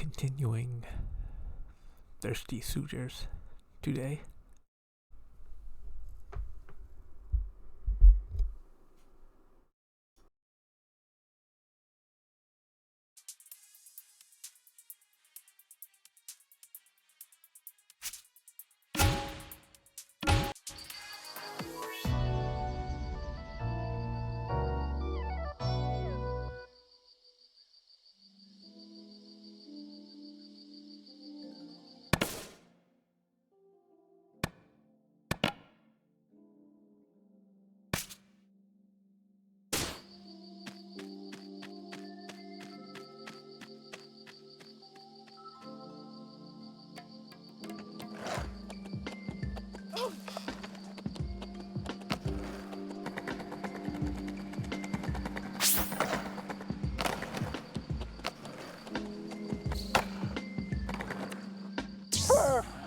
continuing Thirsty Suitors today.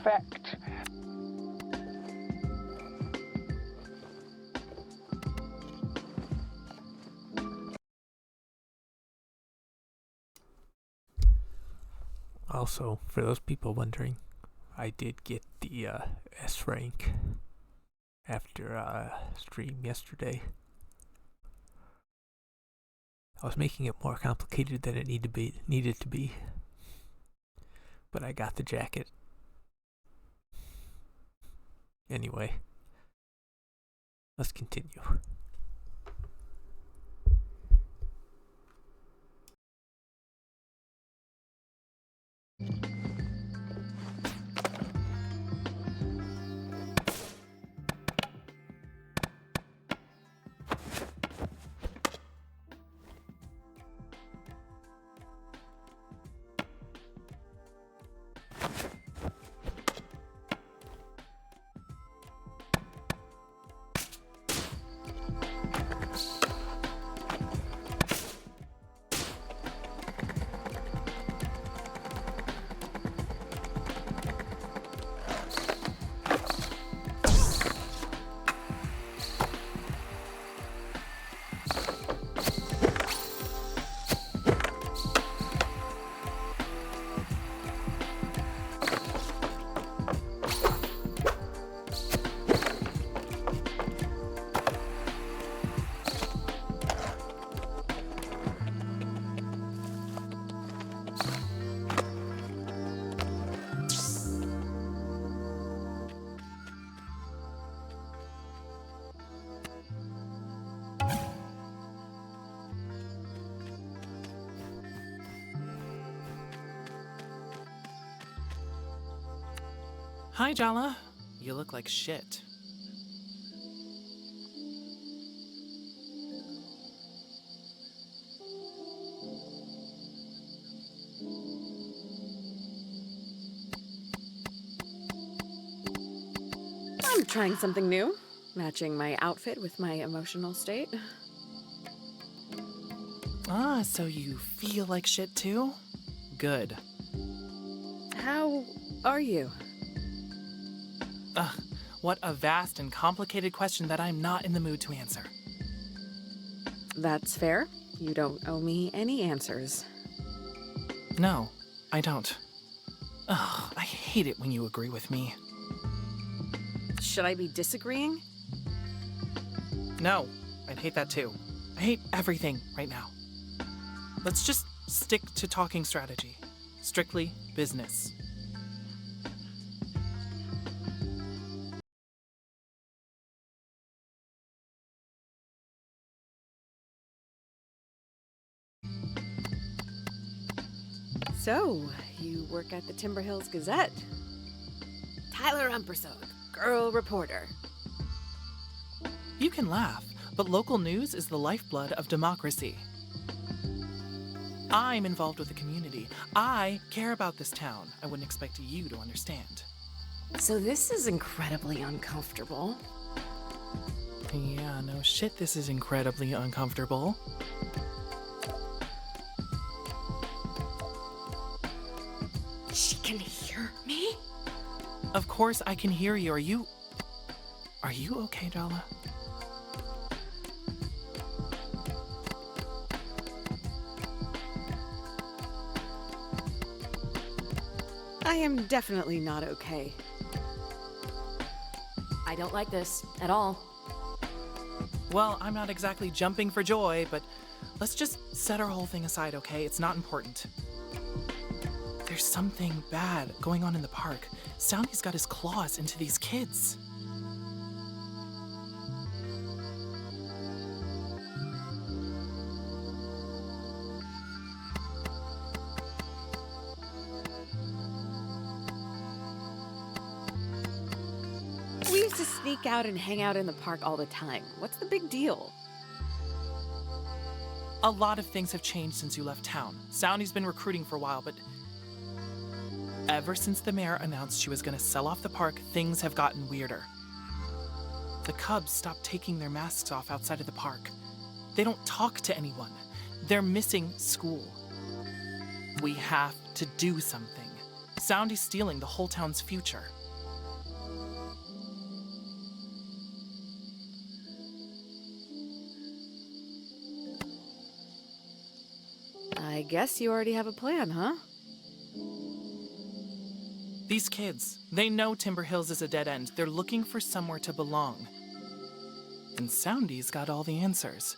Perfect. Also, for those people wondering, I did get the S rank after stream yesterday. I was making it more complicated than it needed to be, but I got the jacket. Anyway, let's continue. Hi, Jala. You look like shit. I'm trying something new, matching my outfit with my emotional state. Ah, so you feel like shit too? Good. How are you? Ugh, what a vast and complicated question that I'm not in the mood to answer. That's fair. You don't owe me any answers. No, I don't. Ugh, I hate it when you agree with me. Should I be disagreeing? No, I'd hate that too. I hate everything right now. Let's just stick to talking strategy. Strictly business. So, you work at the Timber Hills Gazette. Tyler Umpersog, girl reporter. You can laugh, but local news is the lifeblood of democracy. I'm involved with the community. I care about this town. I wouldn't expect you to understand. So this is incredibly uncomfortable. Yeah, no shit, this is incredibly uncomfortable. She can hear me? Of course I can hear you. Are you okay, Jala? I am definitely not okay. I don't like this at all. Well, I'm not exactly jumping for joy, but let's just set our whole thing aside, okay? It's not important. There's something bad going on in the park. Soundy's got his claws into these kids. We used to sneak out and hang out in the park all the time. What's the big deal? A lot of things have changed since you left town. Soundy's been recruiting for a while, but ever since the mayor announced she was going to sell off the park, things have gotten weirder. The Cubs stopped taking their masks off outside of the park. They don't talk to anyone. They're missing school. We have to do something. Soundy's stealing the whole town's future. I guess you already have a plan, huh? These kids, they know Timber Hills is a dead end. They're looking for somewhere to belong. And Soundy's got all the answers.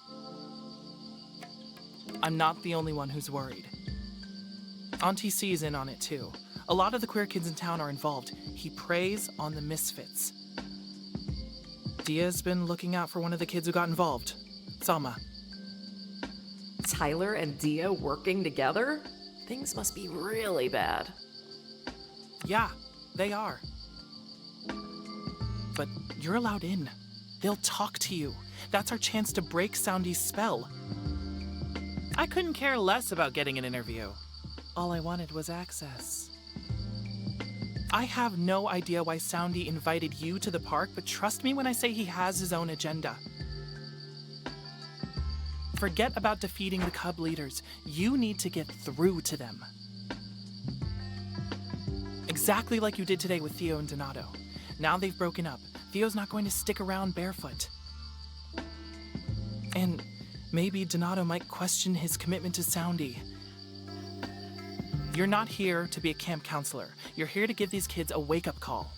I'm not the only one who's worried. Auntie C's in on it too. A lot of the queer kids in town are involved. He preys on the misfits. Dia's been looking out for one of the kids who got involved. Salma. Tyler and Dia working together? Things must be really bad. Yeah, they are. But you're allowed in. They'll talk to you. That's our chance to break Soundy's spell. I couldn't care less about getting an interview. All I wanted was access. I have no idea why Soundy invited you to the park, but trust me when I say he has his own agenda. Forget about defeating the Cub leaders. You need to get through to them. Exactly like you did today with Theo and Donato. Now they've broken up. Theo's not going to stick around barefoot. And maybe Donato might question his commitment to Soundy. You're not here to be a camp counselor. You're here to give these kids a wake-up call.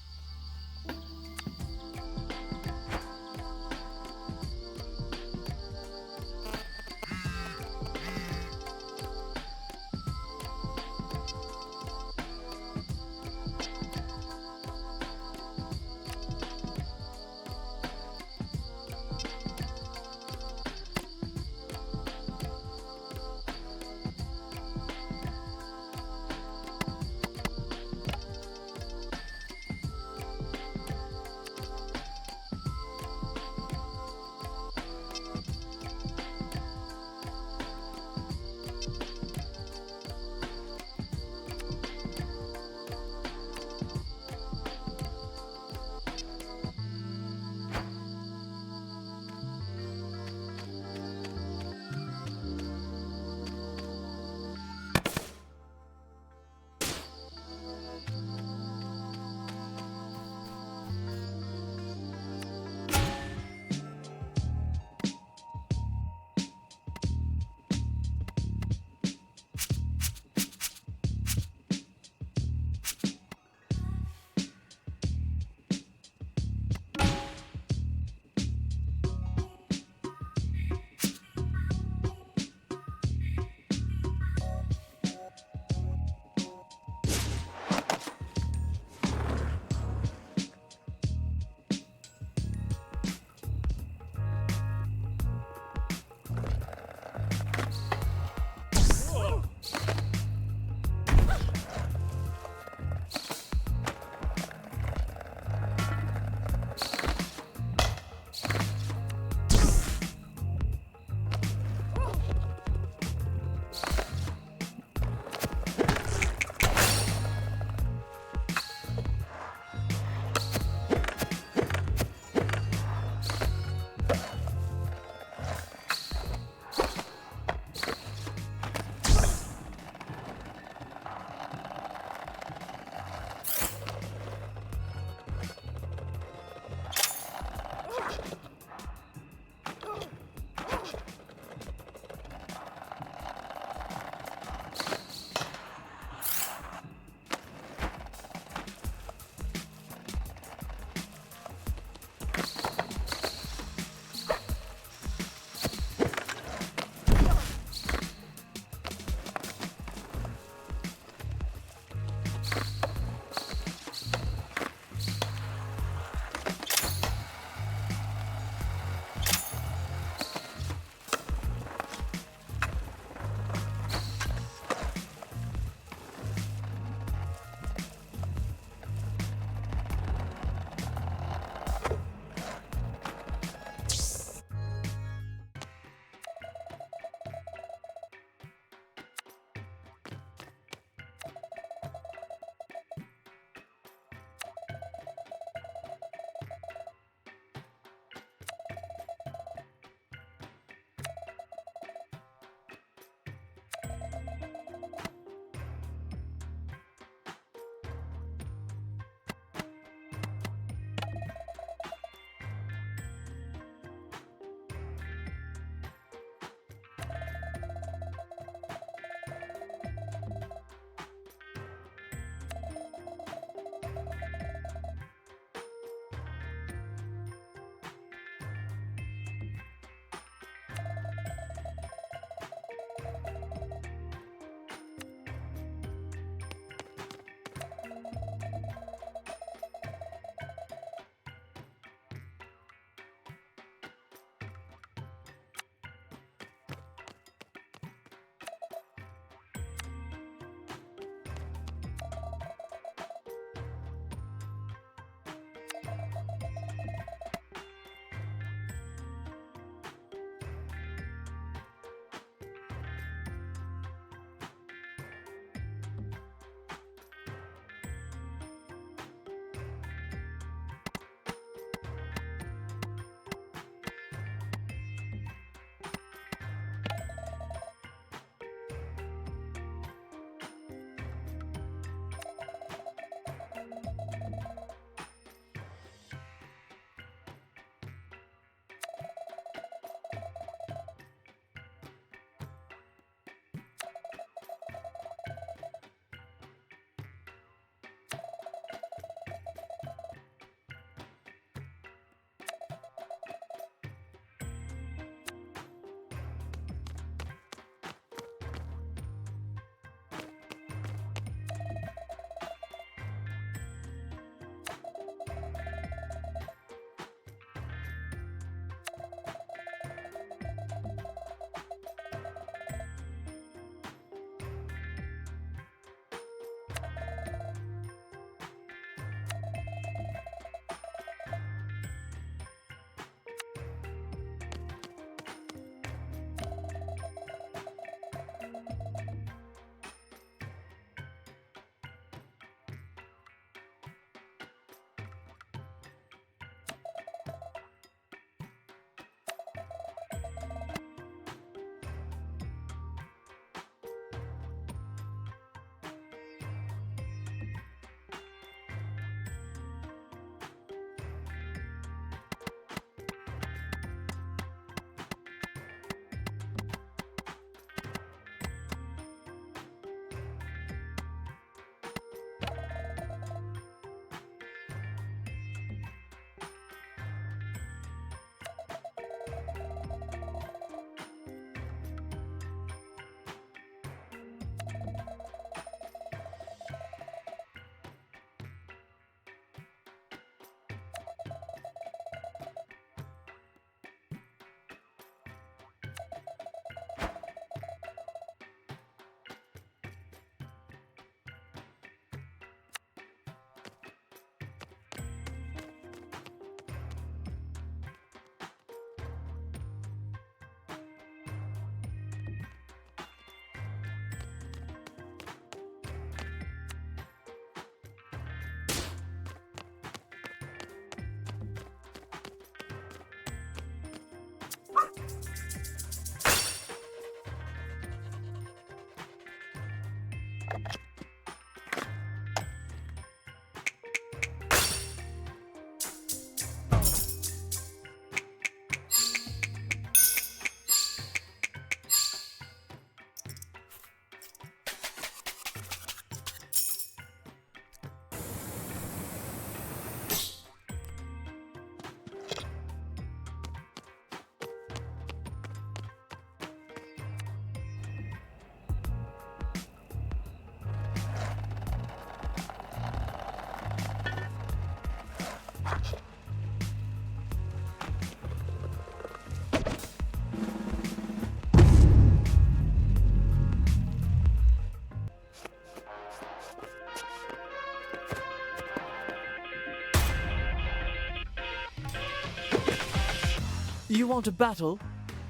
You want a battle?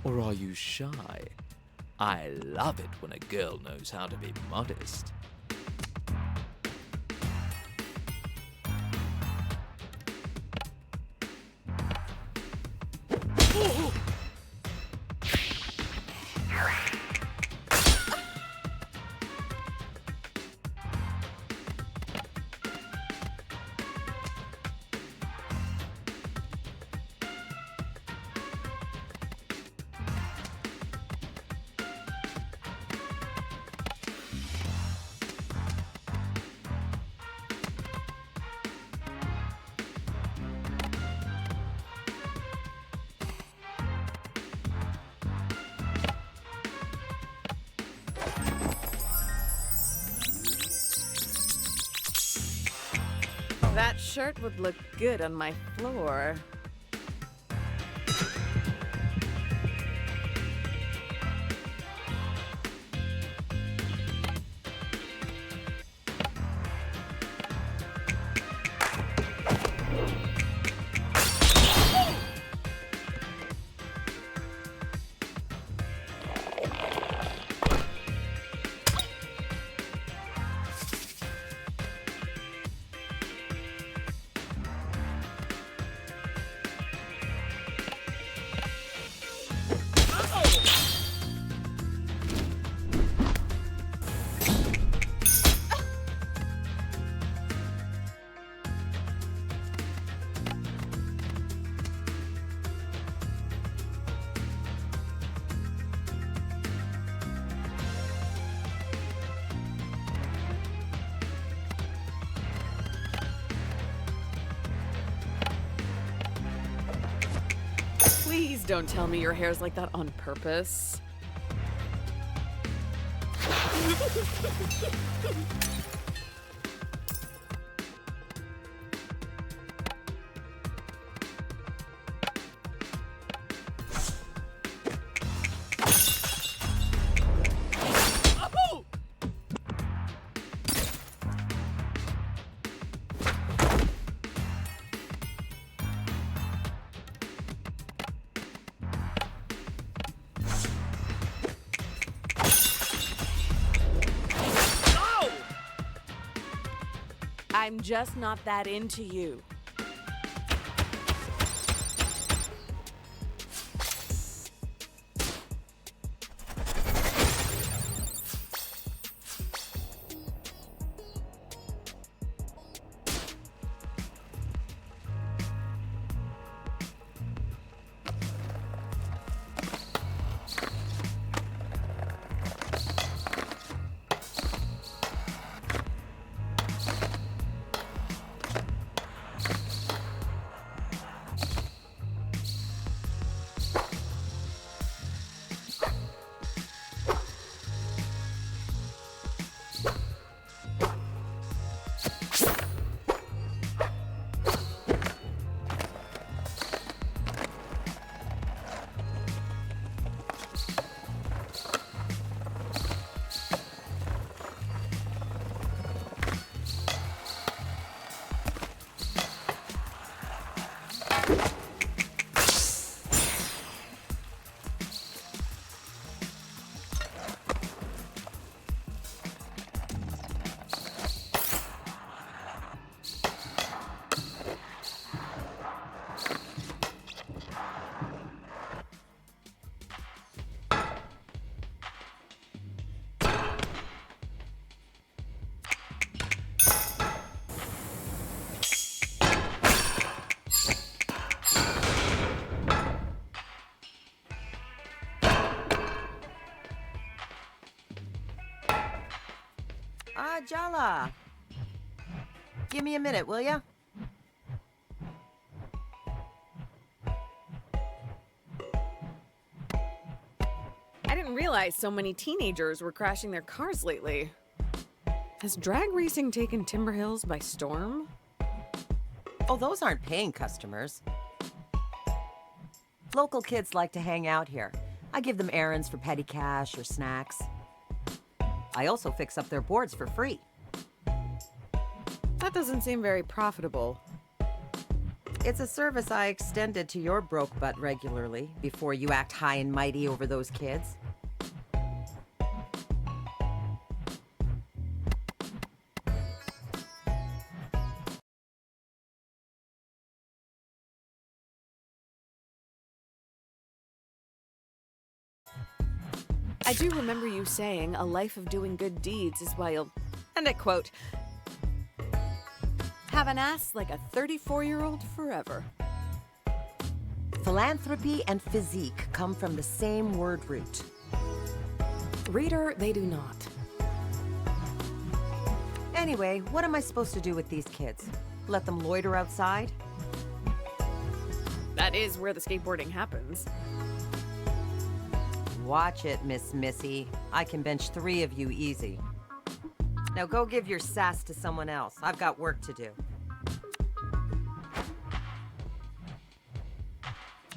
Or are you shy? I love it when a girl knows how to be modest. That shirt would look good on my floor. Please don't tell me your hair's like that on purpose. I'm just not that into you. Jala. Give me a minute, will ya? I didn't realize so many teenagers were crashing their cars lately. Has drag racing taken Timber Hills by storm? Oh, those aren't paying customers. Local kids like to hang out here. I give them errands for petty cash or snacks. I also fix up their boards for free. That doesn't seem very profitable. It's a service I extended to your broke butt regularly before you act high and mighty over those kids. I do remember you saying a life of doing good deeds is why you'll, and I quote, have an ass like a 34-year-old forever. Philanthropy and physique come from the same word root. Reader, they do not. Anyway, what am I supposed to do with these kids? Let them loiter outside? That is where the skateboarding happens. Watch it, Miss Missy. I can bench 3 of you easy. Now go give your sass to someone else. I've got work to do.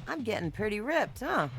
I'm getting pretty ripped, huh?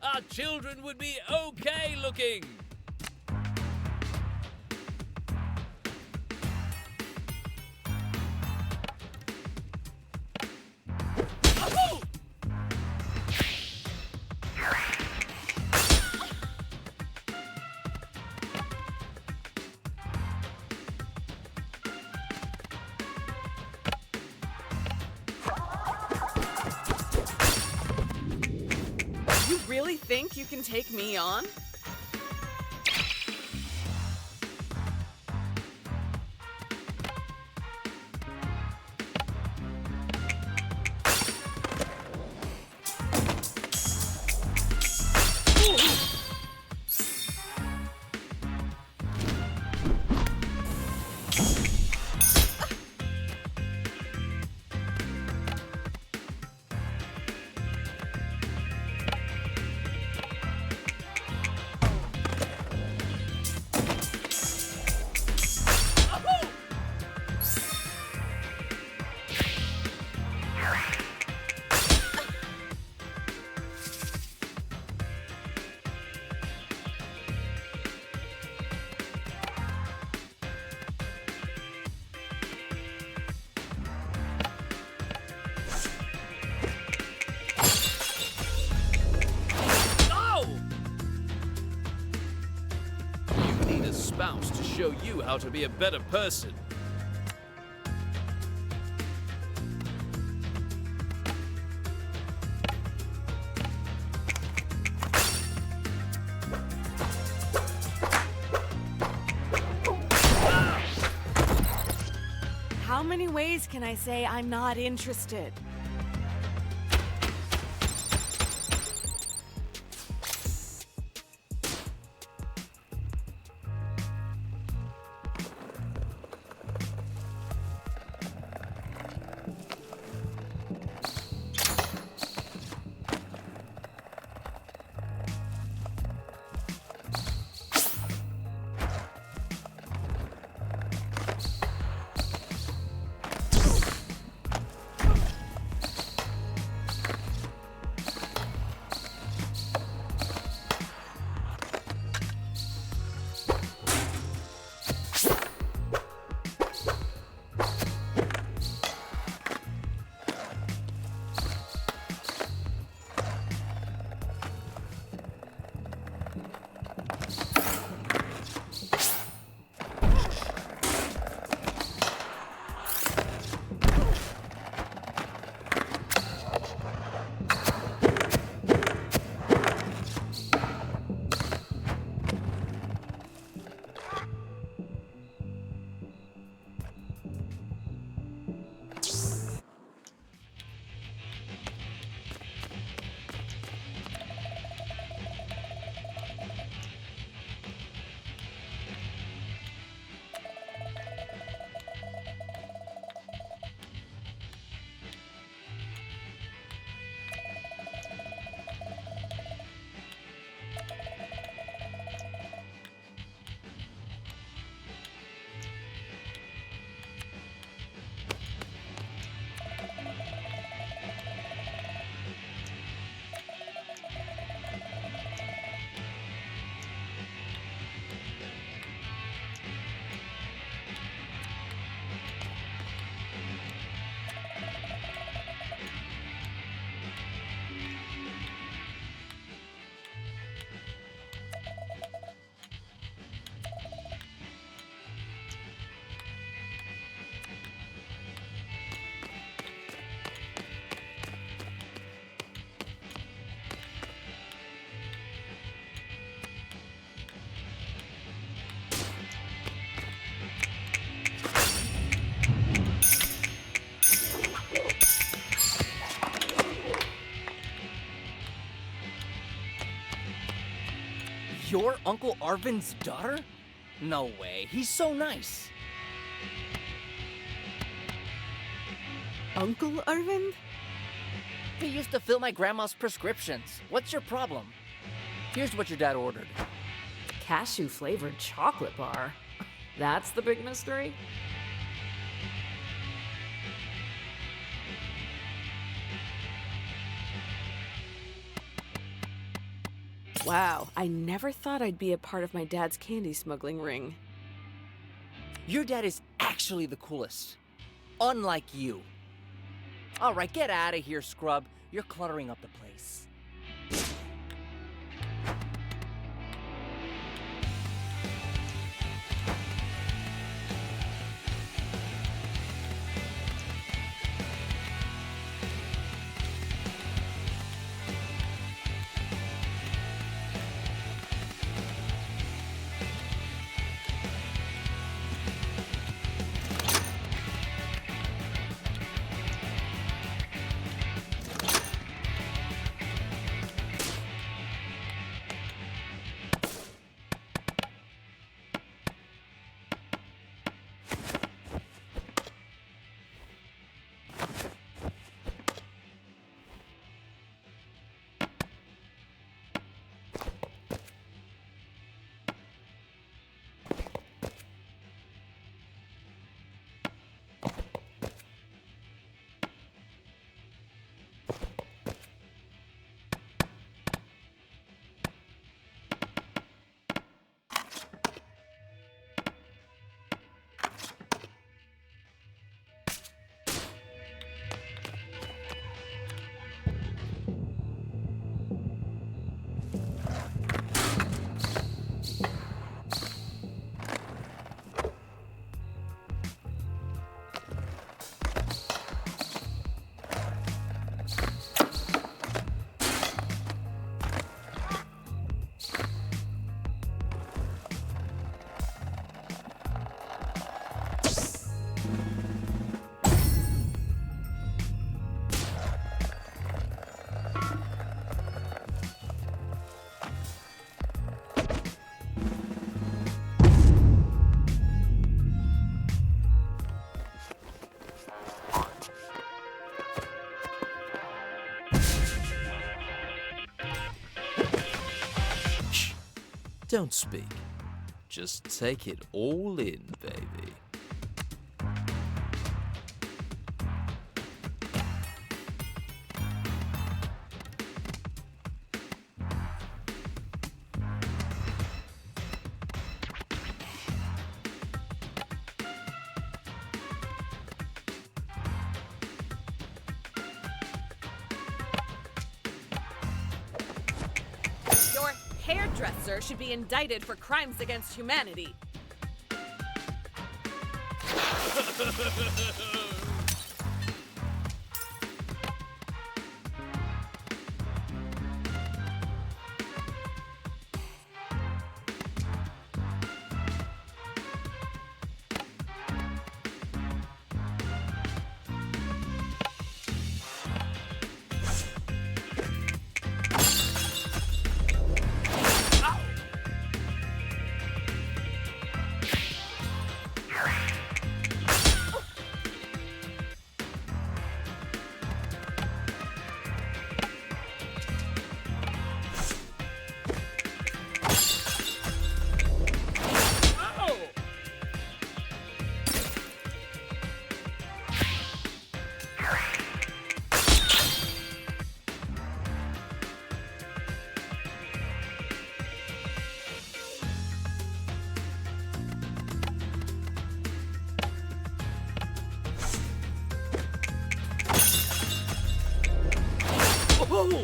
Our children would be okay looking. You really think you can take me on? house to show you how to be a better person. How many ways can I say I'm not interested? You're Uncle Arvin's daughter? No way, he's so nice. Uncle Arvin? He used to fill my grandma's prescriptions. What's your problem? Here's what your dad ordered. Cashew flavored chocolate bar. That's the big mystery? Wow, I never thought I'd be a part of my dad's candy smuggling ring. Your dad is actually the coolest. Unlike you. Alright, get out of here, scrub. You're cluttering up the place. Don't speak. Just take it all in, baby. Your hairdresser should be indicted for crimes against humanity. Oh!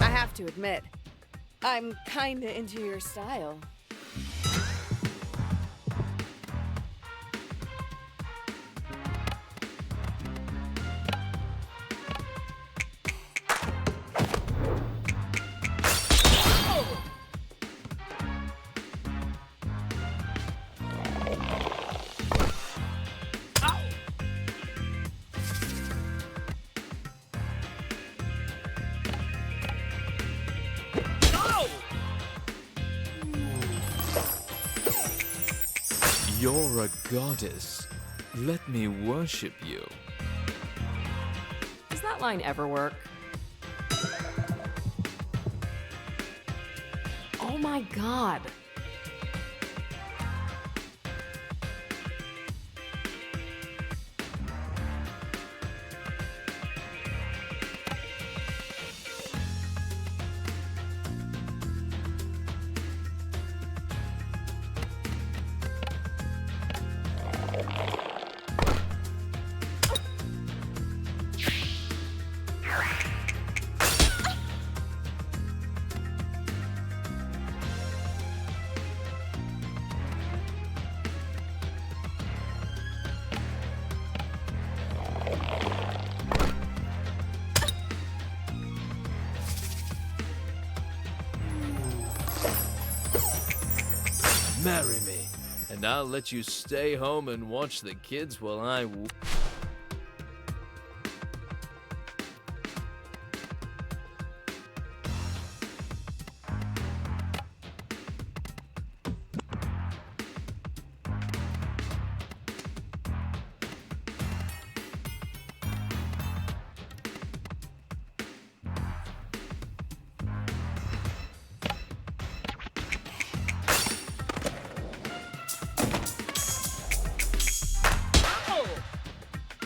I have to admit, I'm kinda into your style. You're a goddess. Let me worship you. Does that line ever work? Oh my god. Marry me, and I'll let you stay home and watch the kids while I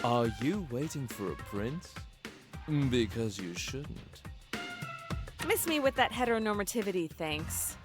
Are you waiting for a prince? Because you shouldn't. Miss me with that heteronormativity, thanks.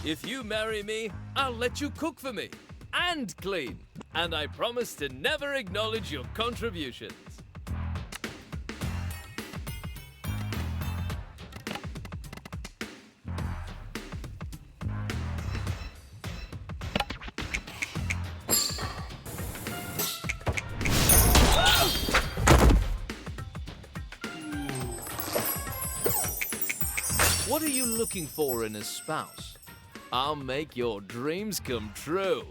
If you marry me, I'll let you cook for me and clean. And I promise to never acknowledge your contributions. What are you looking for in a spouse? I'll make your dreams come true.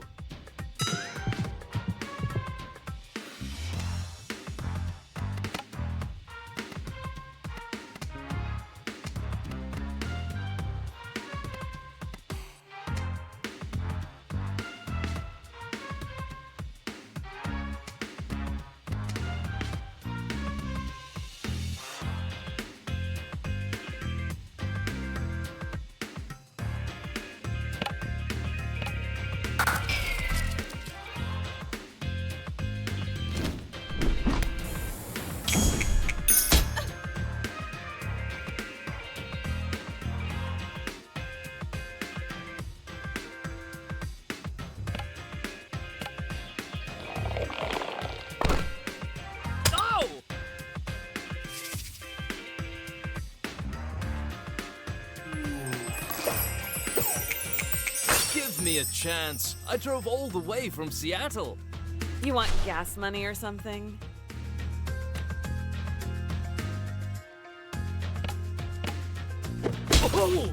Give me a chance. I drove all the way from Seattle. You want gas money or something? Oh!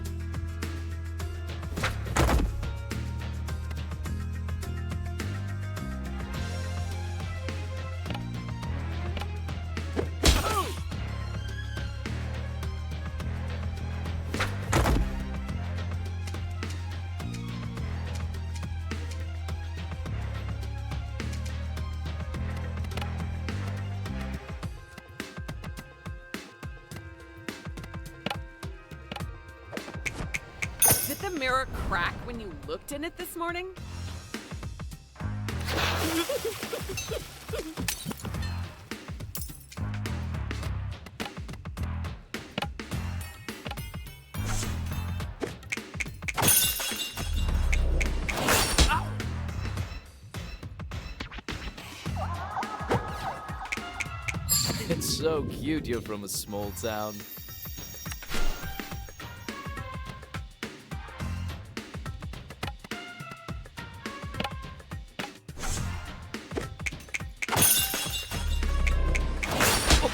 Did the mirror crack when you looked in it this morning? It's so cute you're from a small town.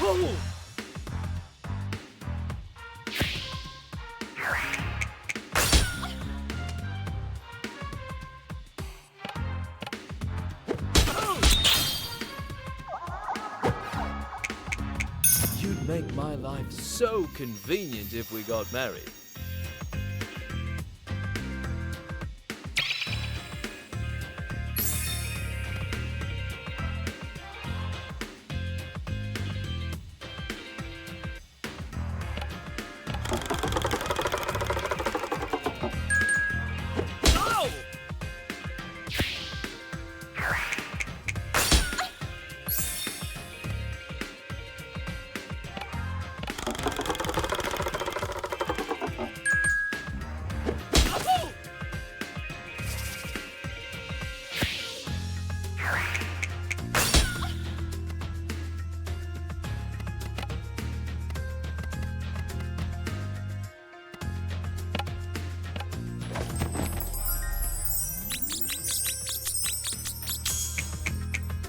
Oh! would make my life so convenient if we got married.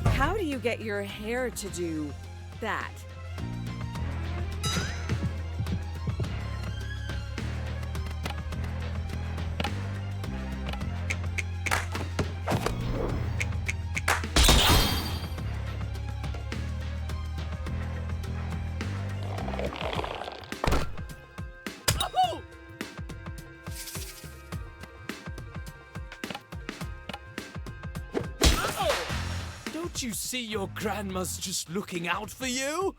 How do you get your hair to do that? Don't you see your grandma's just looking out for you?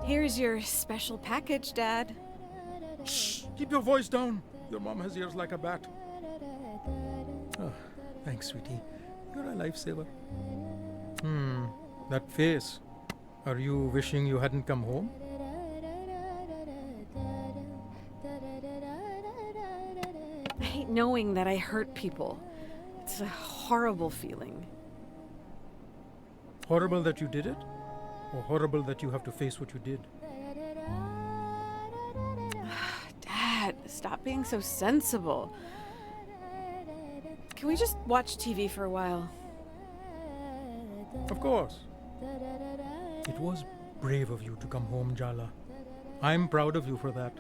Here's your special package, Dad. Shh! Keep your voice down. Your mom has ears like a bat. Oh, thanks, sweetie. You're a lifesaver. That face. Are you wishing you hadn't come home? I hate knowing that I hurt people. It's a horrible feeling. Horrible that you did it? Or horrible that you have to face what you did? Dad, stop being so sensible. Can we just watch TV for a while? Of course. It was brave of you to come home, Jala. I'm proud of you for that.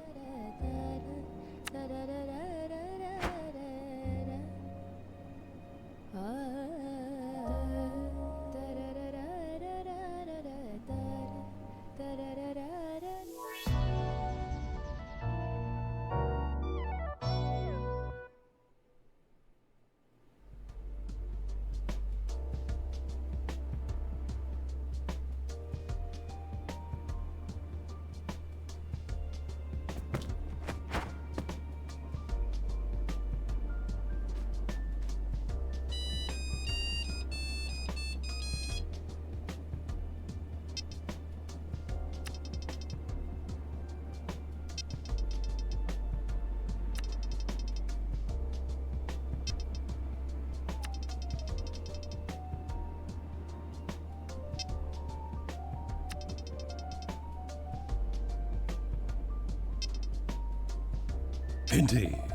Indeed.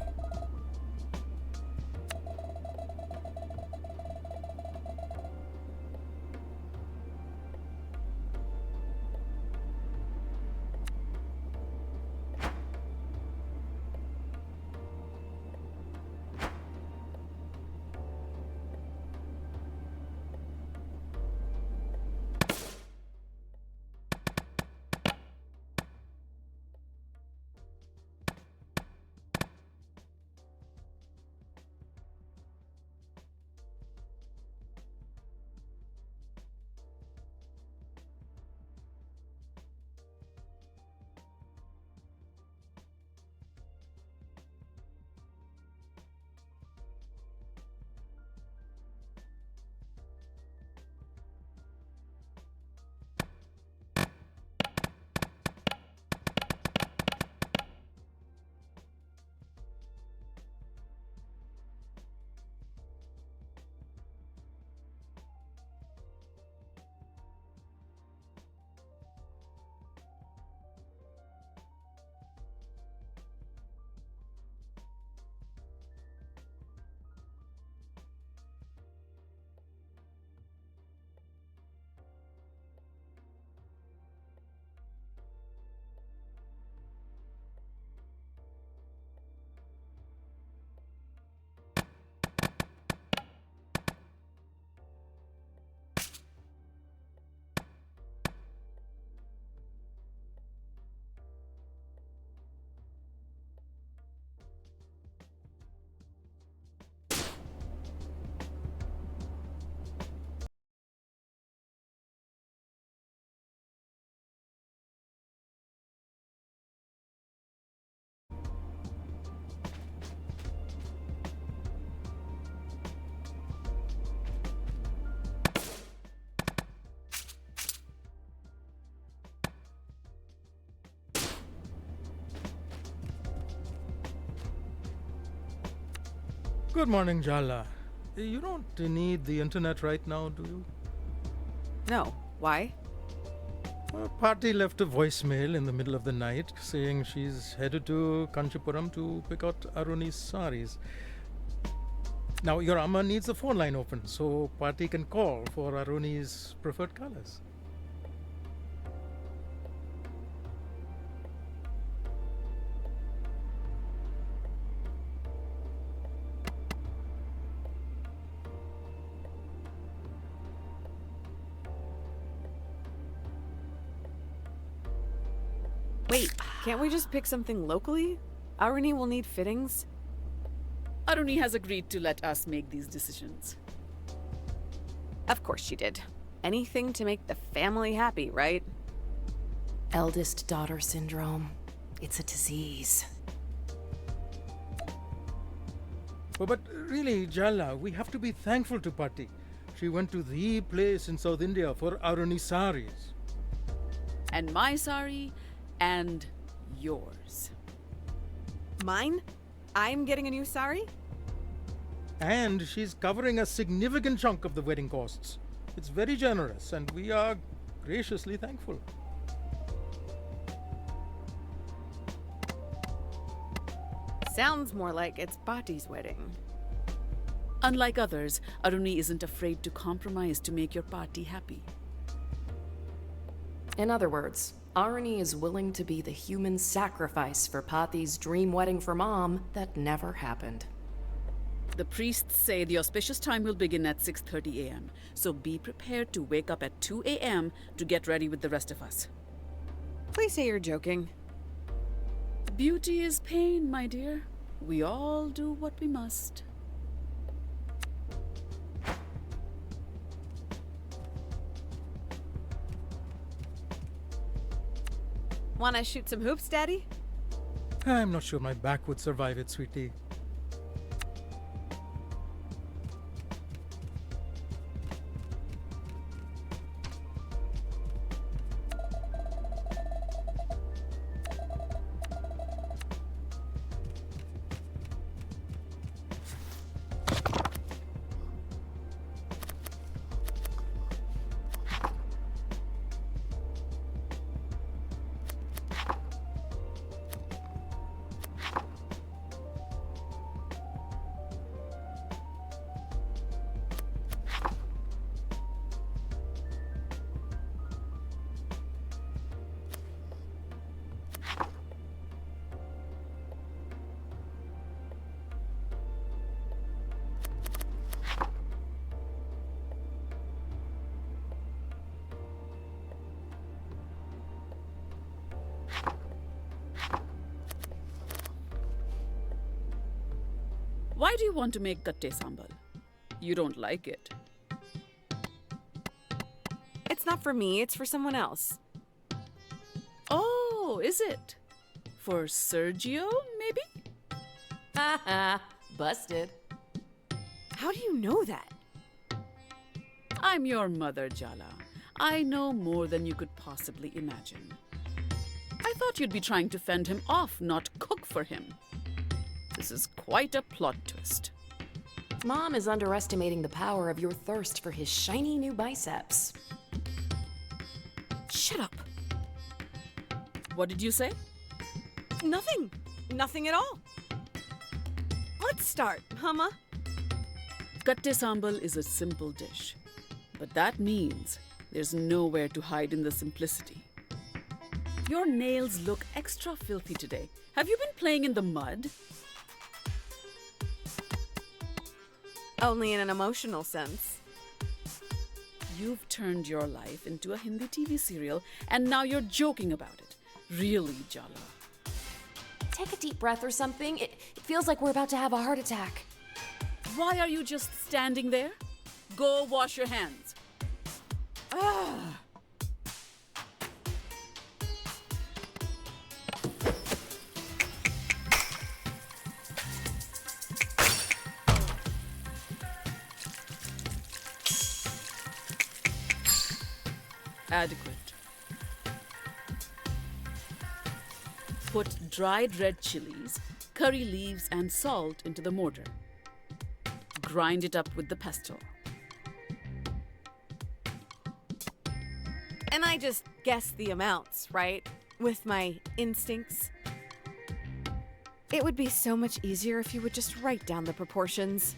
Good morning, Jala. You don't need the internet right now, do you? No. Why? Party left a voicemail in the middle of the night saying she's headed to Kanchipuram to pick out Aruni's saris. Now, your Amma needs the phone line open so Party can call for Aruni's preferred colors. Wait, can't we just pick something locally? Aruni will need fittings. Aruni has agreed to let us make these decisions. Of course she did. Anything to make the family happy, right? Eldest daughter syndrome. It's a disease. But really, Jala, we have to be thankful to Party. She went to the place in South India for Aruni saris. And my sari, and yours. Mine? I'm getting a new sari? And she's covering a significant chunk of the wedding costs. It's very generous, and we are graciously thankful. Sounds more like it's Bati's wedding. Unlike others, Aruni isn't afraid to compromise to make your party happy. In other words, Aruni is willing to be the human sacrifice for Pati's dream wedding for Mom that never happened. The priests say the auspicious time will begin at 6:30 a.m., so be prepared to wake up at 2 a.m. to get ready with the rest of us. Please say you're joking. Beauty is pain, my dear. We all do what we must. Wanna shoot some hoops, Daddy? I'm not sure my back would survive it, sweetie. you want to make gatte sambal? You don't like it. It's not for me, it's for someone else. Oh, is it? For Sergio, maybe? Haha, busted. How do you know that? I'm your mother, Jala. I know more than you could possibly imagine. I thought you'd be trying to fend him off, not cook for him. This is quite a plot twist. Mom is underestimating the power of your thirst for his shiny new biceps. Shut up. What did you say? Nothing. Nothing at all. Let's start, huh, Ma? Gatte sambal is a simple dish, but that means there's nowhere to hide in the simplicity. Your nails look extra filthy today. Have you been playing in the mud? Only in an emotional sense. You've turned your life into a Hindi TV serial, and now you're joking about it. Really, Jala? Take a deep breath or something. It feels like we're about to have a heart attack. Why are you just standing there? Go wash your hands. Ah! Adequate. Put dried red chilies, curry leaves, and salt into the mortar. Grind it up with the pestle. And I just guess the amounts, right? With my instincts. It would be so much easier if you would just write down the proportions.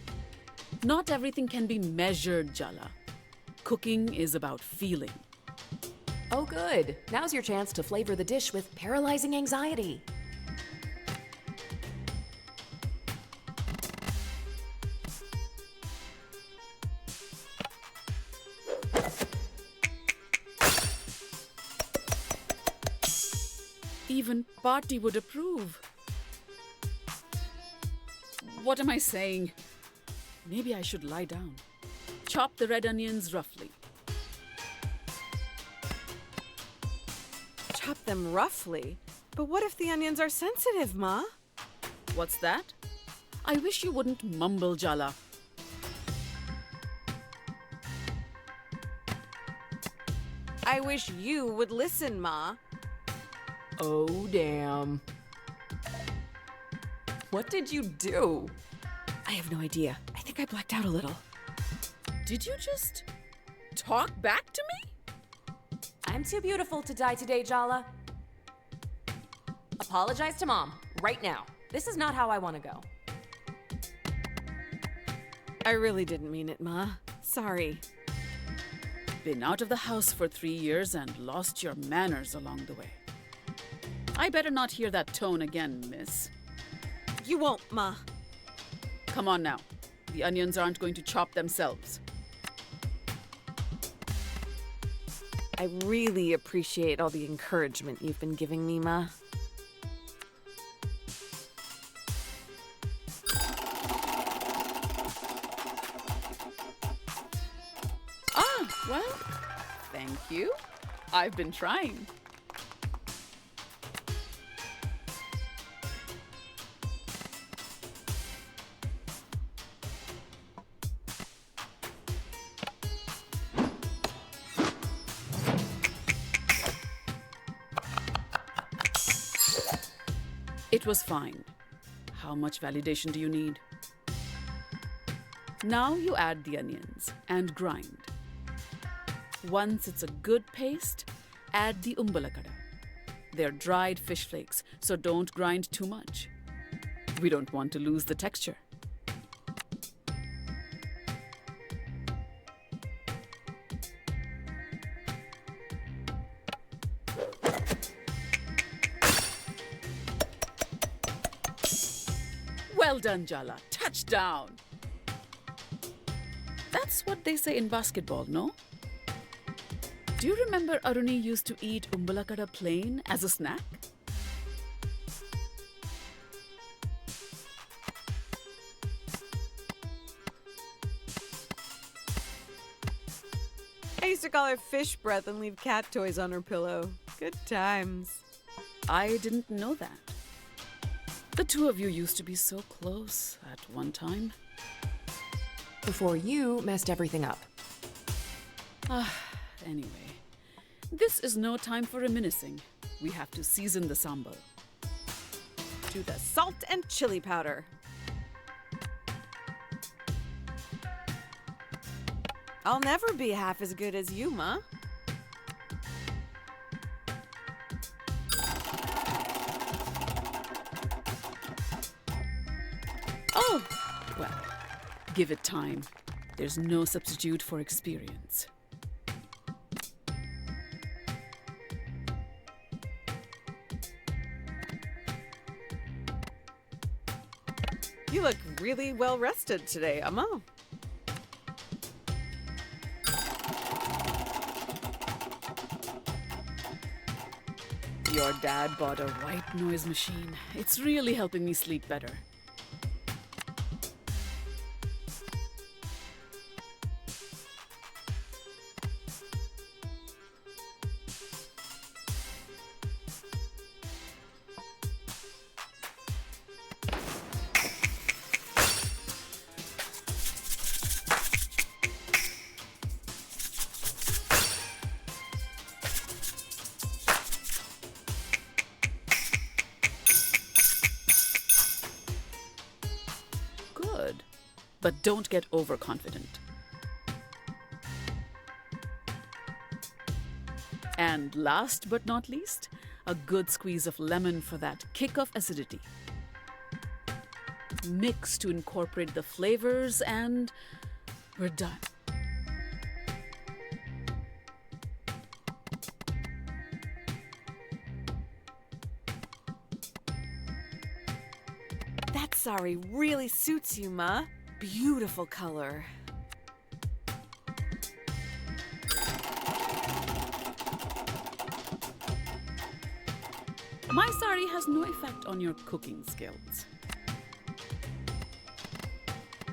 Not everything can be measured, Jala. Cooking is about feeling. Oh, good. Now's your chance to flavor the dish with paralyzing anxiety. Even Party would approve. What am I saying? Maybe I should lie down. Chop the red onions roughly. Chop them roughly? But what if the onions are sensitive, Ma? What's that? I wish you wouldn't mumble, Jala. I wish you would listen, Ma. Oh, damn. What did you do? I have no idea. I think I blacked out a little. Did you just talk back to me? I'm too beautiful to die today, Jala. Apologize to Mom, right now. This is not how I want to go. I really didn't mean it, Ma. Sorry. Been out of the house for 3 years and lost your manners along the way. I better not hear that tone again, miss. You won't, Ma. Come on now. The onions aren't going to chop themselves. I really appreciate all the encouragement you've been giving me, Ma. Well, thank you. I've been trying. It was fine. How much validation do you need? Now you add the onions and grind. Once it's a good paste, add the umbalakada. They're dried fish flakes, so don't grind too much. We don't want to lose the texture. Well done, Jala. Touchdown! That's what they say in basketball, no? Do you remember Aruni used to eat umbalakada plain as a snack? I used to call her fish breath and leave cat toys on her pillow. Good times. I didn't know that. The two of you used to be so close at one time. Before you messed everything up. Anyway, this is no time for reminiscing. We have to season the sambal. To the salt and chili powder. I'll never be half as good as you, Ma. Oh, well, give it time. There's no substitute for experience. You look really well rested today, Amma. Your dad bought a white noise machine. It's really helping me sleep better. Good, but don't get overconfident. And last but not least, a good squeeze of lemon for that kick of acidity. Mix to incorporate the flavors and we're done. That sari really suits you, Ma. Beautiful color. My sari has no effect on your cooking skills.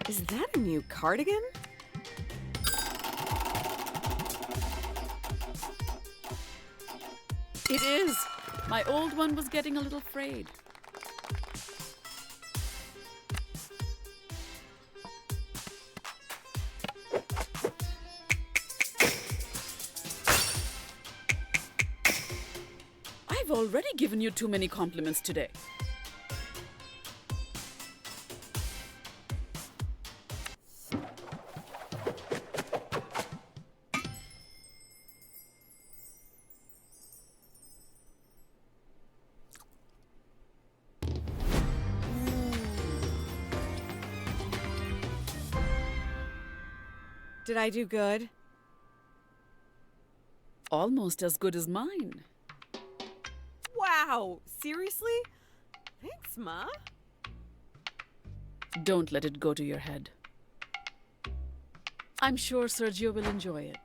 Is that a new cardigan? It is. My old one was getting a little frayed. I've already given you too many compliments today. Did I do good? Almost as good as mine. Wow! Seriously? Thanks, Ma. Don't let it go to your head. I'm sure Sergio will enjoy it.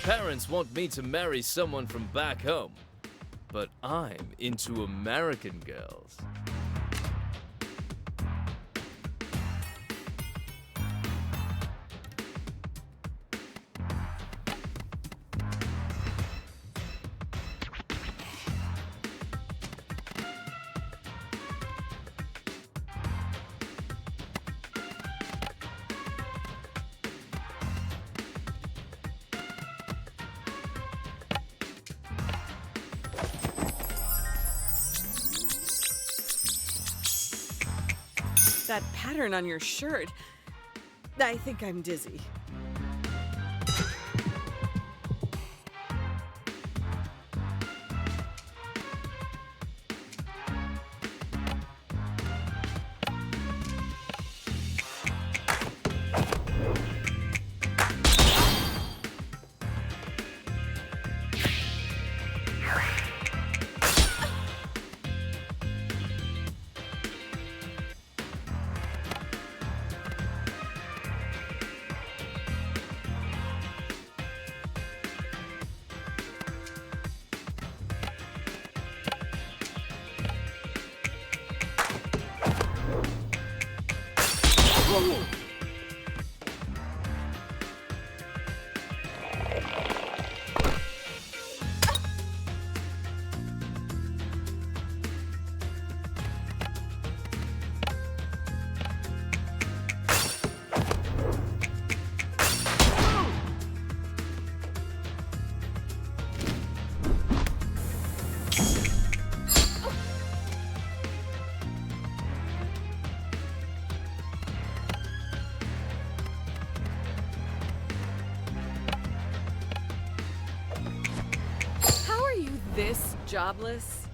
parents want me to marry someone from back home, but I'm into American girls. That pattern on your shirt. I think I'm dizzy. This jobless?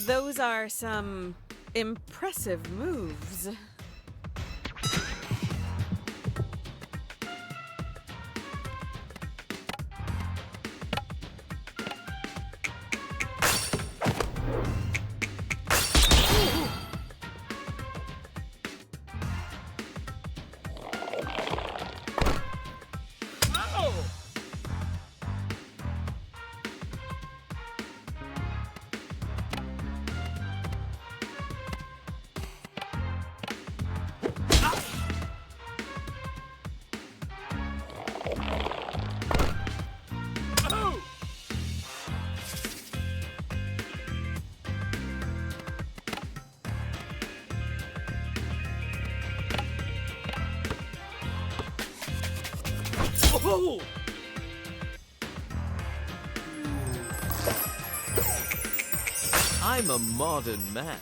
Those are some impressive moves. Oh! I'm a modern man.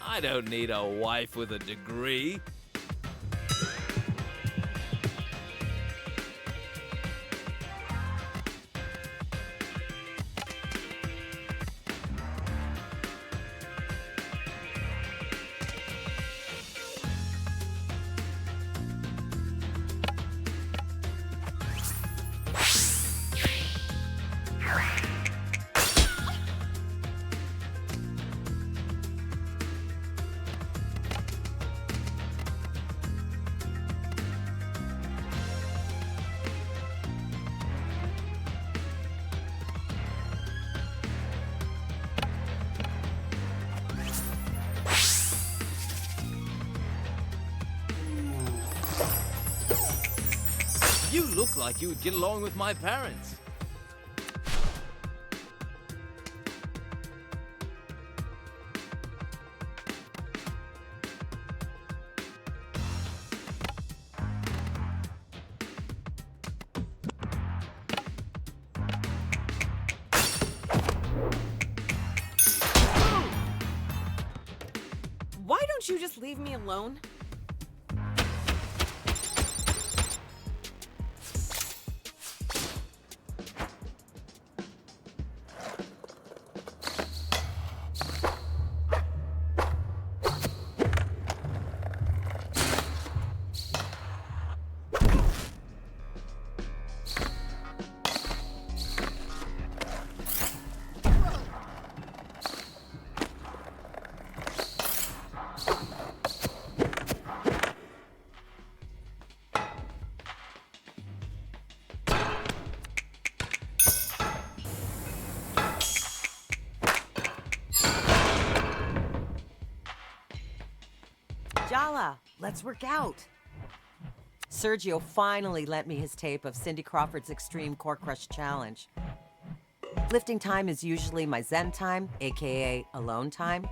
I don't need a wife with a degree. You look like you would get along with my parents. Why don't you just leave me alone? Jala, let's work out. Sergio finally lent me his tape of Cindy Crawford's Extreme Core Crush Challenge. Lifting time is usually my zen time, aka alone time.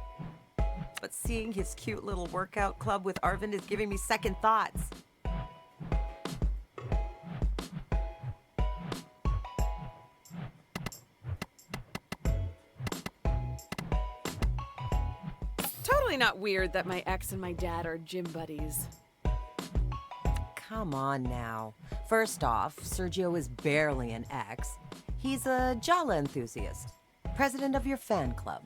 But seeing his cute little workout club with Arvind is giving me second thoughts. Totally not weird that my ex and my dad are gym buddies. Come on now. First off, Sergio is barely an ex. He's a Jala enthusiast, president of your fan club.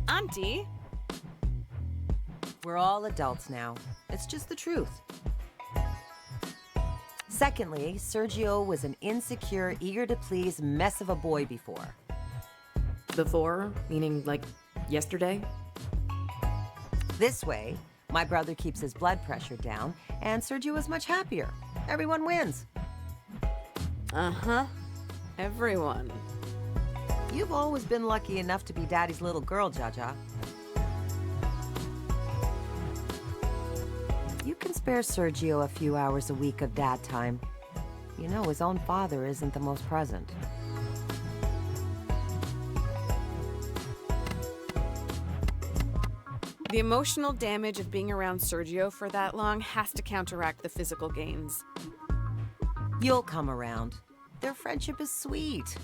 Auntie? We're all adults now. It's just the truth. Secondly, Sergio was an insecure, eager-to-please mess of a boy before. Before? Meaning, like, yesterday? This way, my brother keeps his blood pressure down, and Sergio is much happier. Everyone wins. Uh-huh. Everyone. You've always been lucky enough to be Daddy's little girl, Jaja. You can spare Sergio a few hours a week of dad time. You know his own father isn't the most present. The emotional damage of being around Sergio for that long has to counteract the physical gains. You'll come around. Their friendship is sweet.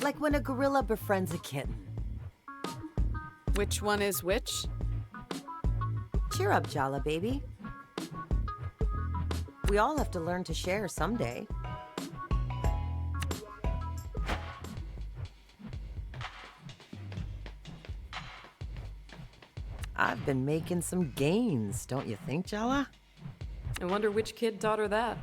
Like when a gorilla befriends a kitten. Which one is which? Cheer up, Jala baby. We all have to learn to share someday. I've been making some gains, don't you think, Jala? I wonder which kid taught her that.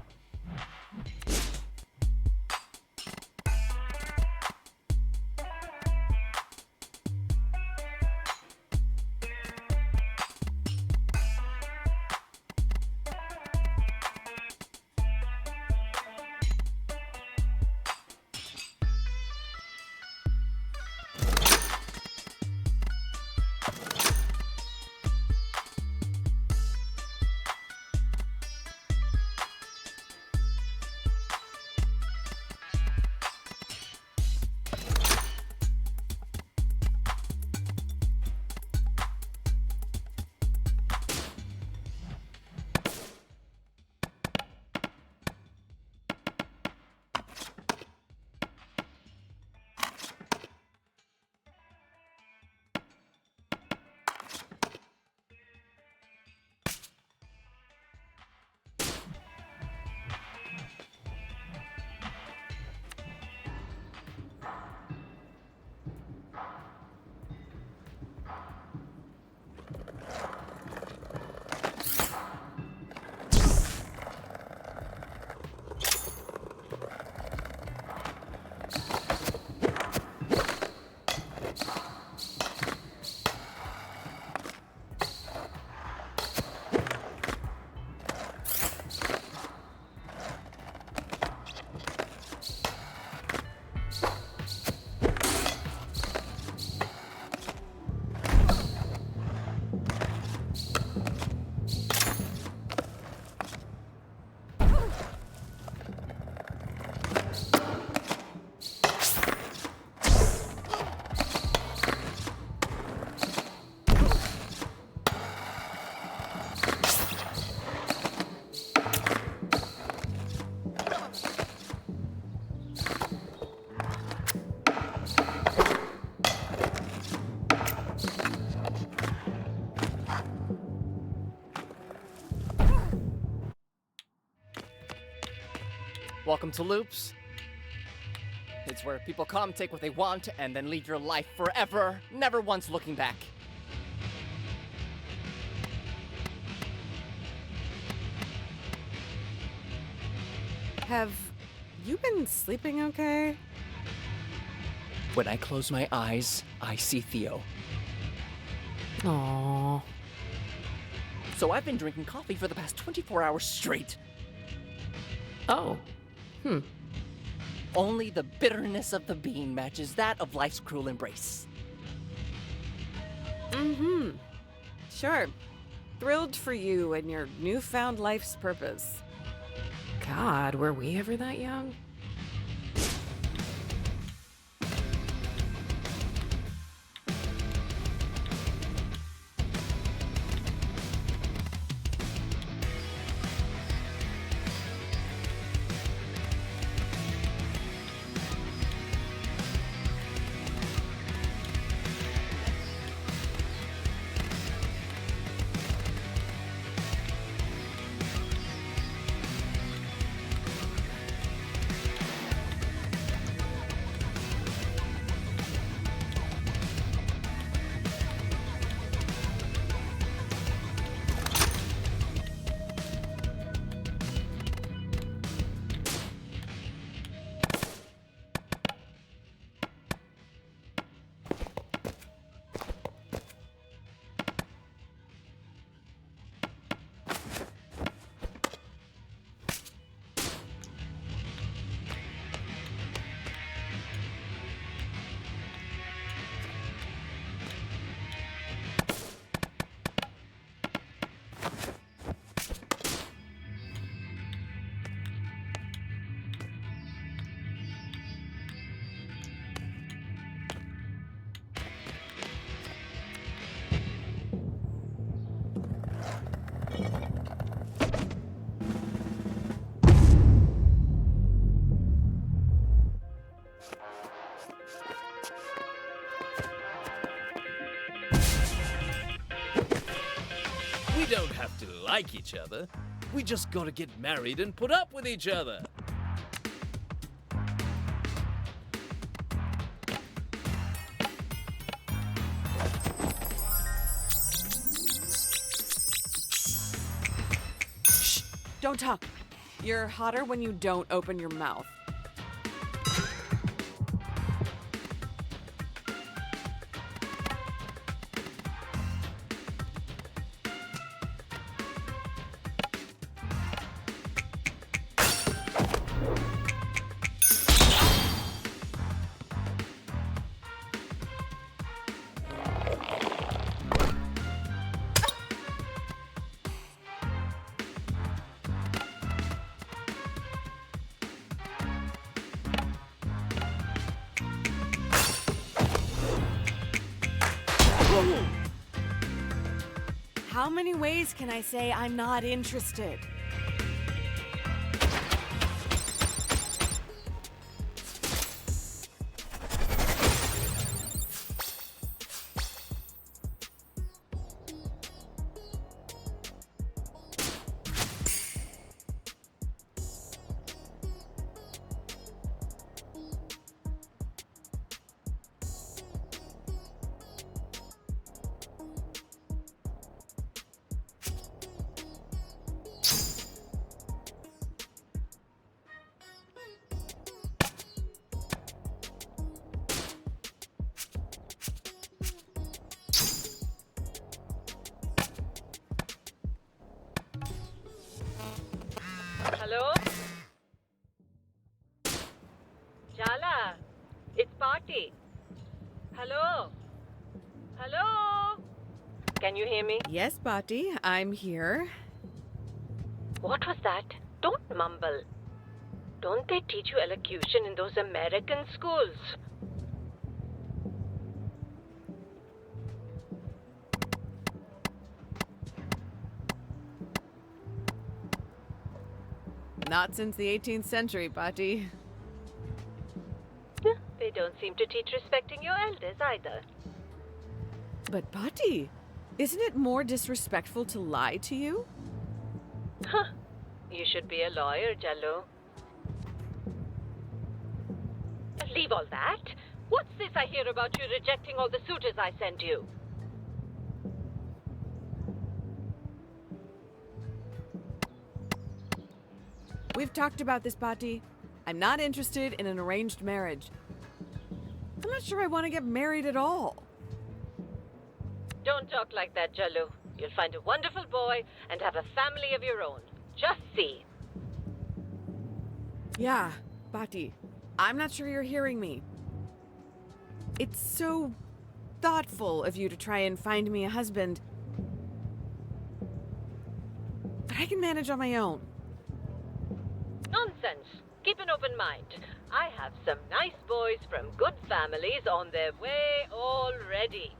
Welcome to Loops. It's where people come, take what they want, and then lead your life forever, never once looking back. Have you been sleeping okay? When I close my eyes, I see Theo. Aww. So I've been drinking coffee for the past 24 hours straight. Oh. Only the bitterness of the bean matches that of life's cruel embrace. Sure. Thrilled for you and your newfound life's purpose. God, were we ever that young? We don't have to like each other. We just gotta get married and put up with each other. Shh! Don't talk. You're hotter when you don't open your mouth. How many ways can I say I'm not interested? Hello? Jala, it's Party. Hello? Hello? Can you hear me? Yes, Bati, I'm here. What was that? Don't mumble. Don't they teach you elocution in those American schools? Not since the 18th century, Bati. They don't seem to teach respecting your elders either. But Bati, isn't it more disrespectful to lie to you? Huh. You should be a lawyer, Jallo. Leave all that. What's this I hear about you rejecting all the suitors I sent you? We've talked about this, Bati. I'm not interested in an arranged marriage. I'm not sure I want to get married at all. Don't talk like that, Jallo. You'll find a wonderful boy and have a family of your own. Just see. Yeah, Bati, I'm not sure you're hearing me. It's so thoughtful of you to try and find me a husband, but I can manage on my own. Nonsense. Keep an open mind. I have some nice boys from good families on their way already.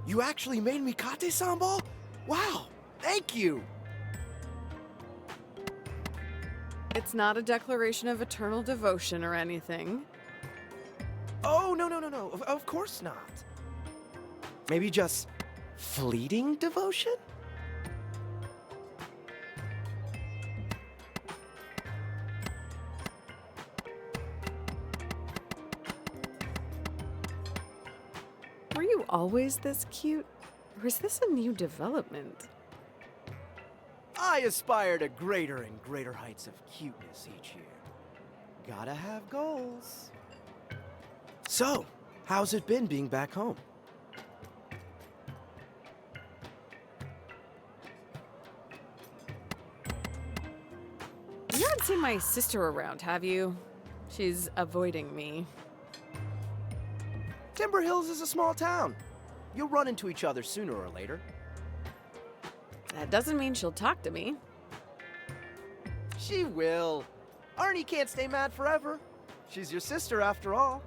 You actually made me kate sambal? Wow, thank you! It's not a declaration of eternal devotion or anything. Oh, no. Of course not. Maybe just fleeting devotion? Were you always this cute? Or is this a new development? I aspire to greater and greater heights of cuteness each year. Gotta have goals. So, how's it been being back home? You haven't seen my sister around, have you? She's avoiding me. Timber Hills is a small town. You'll run into each other sooner or later. That doesn't mean she'll talk to me. She will. Arnie can't stay mad forever. She's your sister after all.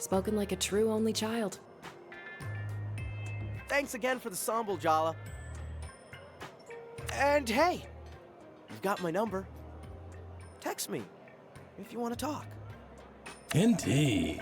Spoken like a true only child. Thanks again for the sample, Jala. And hey, you've got my number. Text me if you want to talk. Indeed.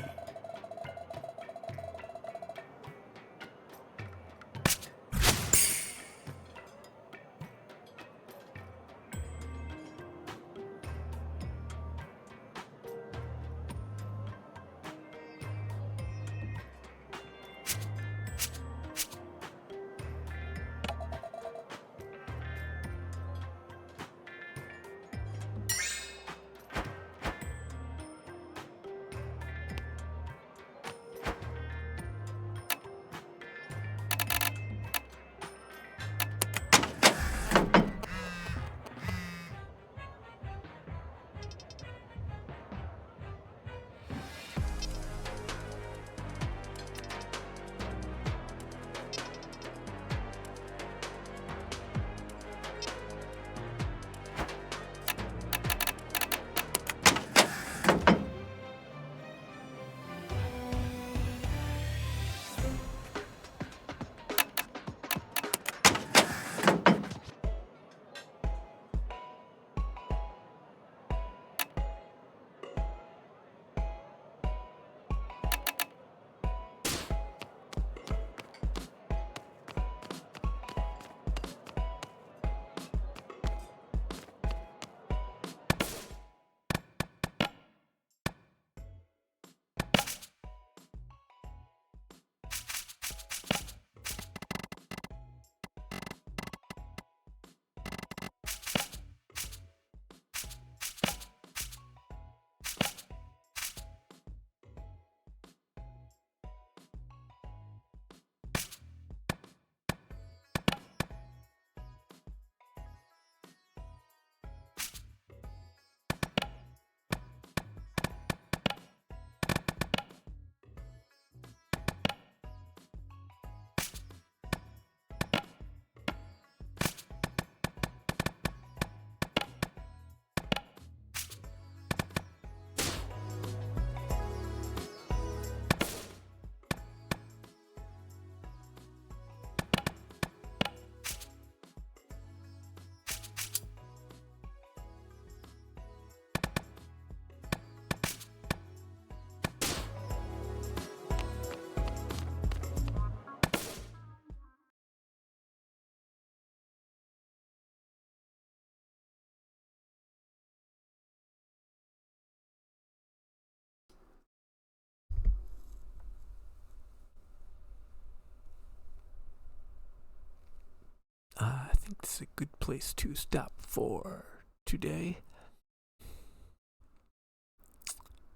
I think this is a good place to stop for today.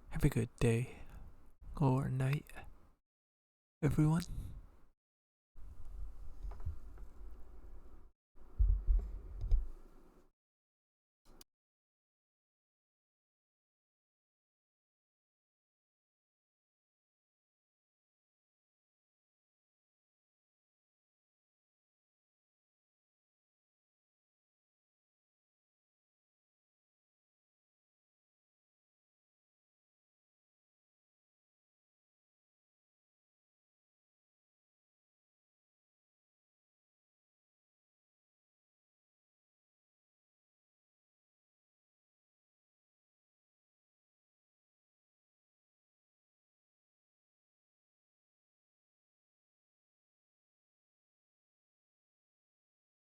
Have a good day or night, everyone.